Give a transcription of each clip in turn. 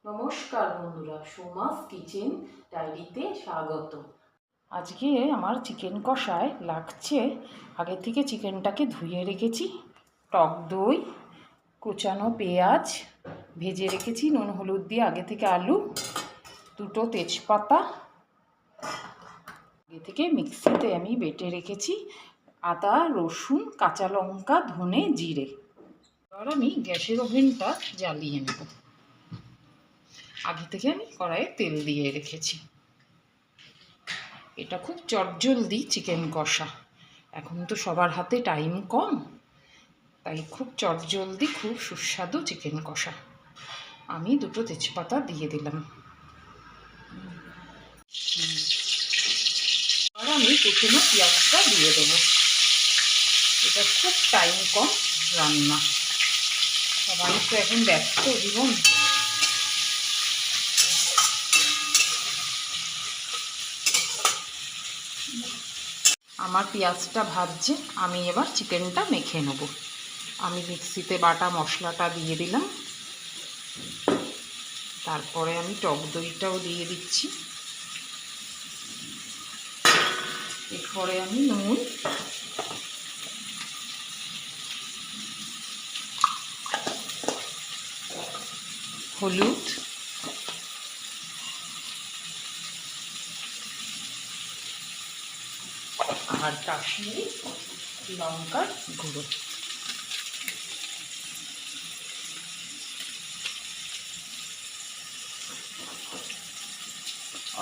নমস্কার বন্ধুরা, সোমাস কিচেন ডায়েরিতে স্বাগত। আজকে আমার চিকেন কষায় লাগছে, আগে থেকে চিকেনটাকে ধুয়ে রেখেছি, টক দই, কুচানো পেঁয়াজ ভেজে রেখেছি নুন হলুদ দিয়ে, আগে থেকে আলু, দুটো তেজপাতা আগে থেকে মিক্সিতে আমি বেটে রেখেছি, আদা রসুন কাঁচা লঙ্কা ধনে জিরে। এবার আমি গ্যাসের ওভেনটা জ্বালিয়ে নেব। আগে থেকে আমি কড়াইয়ে তেল দিয়ে রেখেছি। এটা খুব চটজলদি চিকেন কষা, এখন তো সবার হাতে টাইম কম, তাই খুব চটজলদি খুব সুস্বাদু চিকেন কষা। আমি দুটো তেজপাতা দিয়ে দিলাম। আর আমি কুচনো পেঁয়াজটা দিয়ে দেবো। এটা খুব টাইম কম রান্না, সবাই তো এখন ব্যস্ত জীবন। আমার পেঁয়াজটা ভাজছে, আমি এবার চিকেনটা মেখে নেব। আমি মিক্সিতে বাটা মশলাটা দিয়ে দিলাম, তারপরে আমি টক দইটাও দিয়ে দিচ্ছি, এরপরে আমি নুন, হলুদ, আর কাশ্মীরি লঙ্কার গুঁড়ো,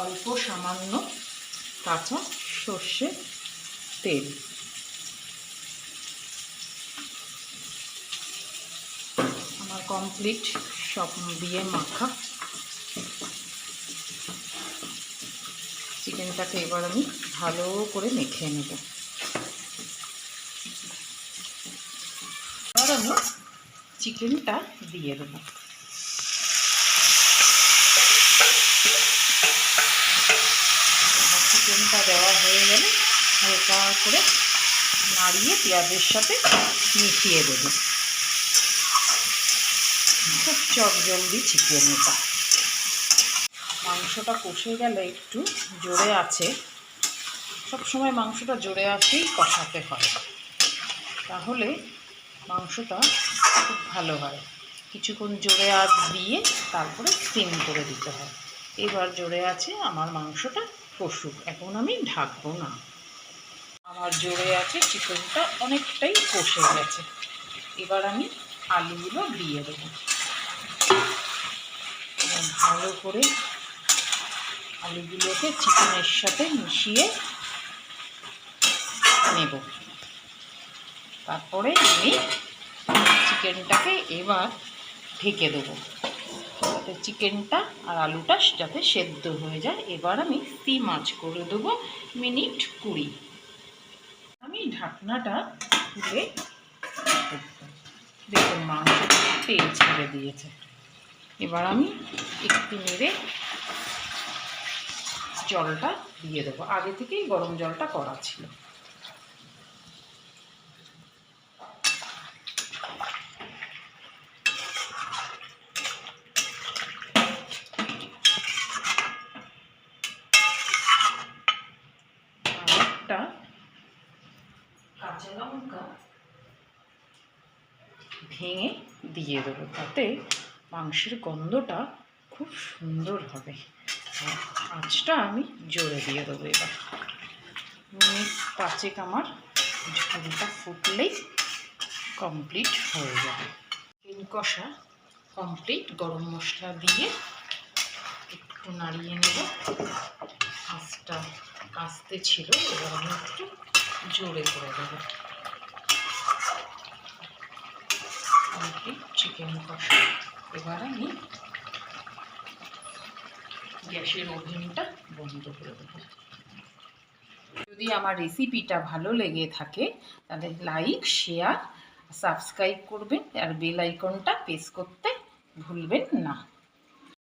অল্প সামান্য কাঁচা সর্ষের তেল। আমার কমপ্লিট সব দিয়ে মাখা চিকেনটাকে এবার আমি ভালো করে মেখে নেব। এবার আমি চিকেনটা দিয়ে দেবো। চিকেনটা দেওয়া হয়ে গেলে হালকা করে নাড়িয়ে পেঁয়াজের সাথে মিশিয়ে দেবো। খুব চটজলদি চিকেন এটা। মাংসটা কষে গেলে একটু জোরে আছে, সবসময় মাংসটা জোরে আছেই কষাতে হয়, তাহলে মাংসটা খুব ভালো হয়। কিছুক্ষণ জোরে আঁচ দিয়ে তারপরে সিম করে দিতে হয়। এবার জোরে আছে আমার মাংসটা কষুক, এখন আমি ঢাকবো না। আমার জোরে আছে, চিকেনটা অনেকটাই কষে গেছে। এবার আমি আলুগুলো দিয়ে দেবো। ভালো করে আলুগুলোকে চিকেনের সাথে মিশিয়ে নেব। তারপরে আমি চিকেনটাকে এবার ঢেকে দেবো, যাতে চিকেনটা আর আলুটা যাতে সেদ্ধ হয়ে যায়। এবার আমি সিম আঁচ করে দেবো মিনিট 20। আমি ঢাকনাটা খুলে দেখুন মাংসটা তেল ছেড়ে দিয়েছে। এবার আমি একটু নেড়ে জলটা দিয়ে দেবো, আগে থেকেই গরম জলটা করা ছিল। একটা কাঁচা লঙ্কা ভেঙে দিয়ে দেবো, তাতে মাংসের গন্ধটা খুব সুন্দর হবে। আঁচটা আমি জোরে দিয়ে দেবো। এবার মিনিট 5 আমার ঝোলটা ফুটলেই কমপ্লিট হয়ে যাবে। চিকেন কষা কমপ্লিট। গরম মশলা দিয়ে একটু নাড়িয়ে নেব। আঁচটা আস্তে ছিল, এবার আমি একটু জোরে করে দেবো। কমপ্লিট চিকেন কষা। এবার আমি গ্যাসের ওভেনটা বন্ধ করে দেবো। যদি আমার রেসিপিটা ভালো লেগে থাকে তাহলে লাইক, শেয়ার, সাবস্ক্রাইব করবেন আর বেল আইকনটা প্রেস করতে ভুলবেন না।